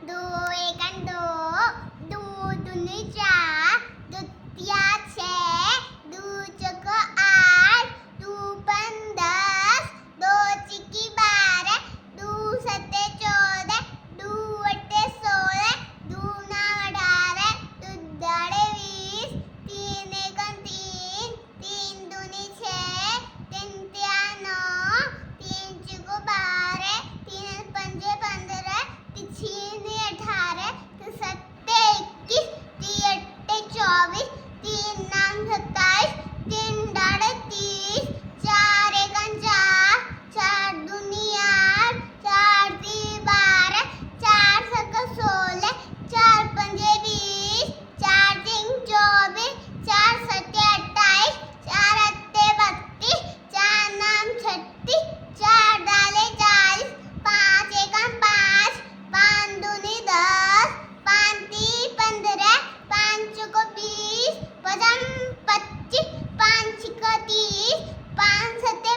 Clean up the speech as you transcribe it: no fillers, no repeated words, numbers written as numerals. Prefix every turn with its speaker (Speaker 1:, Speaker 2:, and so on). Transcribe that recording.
Speaker 1: दो एकान दो, दो दूनी चार, दो तिया छः, दो चौको आठ, दो पन 10, दो चिकी 12, दो सत्ते 14, दो अट्टे 16, दो नौ 18, दो दाड़े 20, तीन एकान तीन, तीन दूनी छः, तीन तिया 9, तीन चौको 12, तीन पंजे 15, तीन छीने 18, तीन सत्ते 21, तीन अट्टे 24, तीन नाम 27, तीन दाड़े 30, चार एकान चार, चार दूनी 8, चार ती 12, चार सत्ता 16, चार पंजे 20, चार तीन 24, चार सत्ते 28, चार अट्टे 32, चार नाम 36, चार डाले 40, पाँच एकान 5, पाँच दूनी 10, पाँच ती 15, पाँच चौको 20, पचम 25, पाँच छिको 30, पाँच सत्ते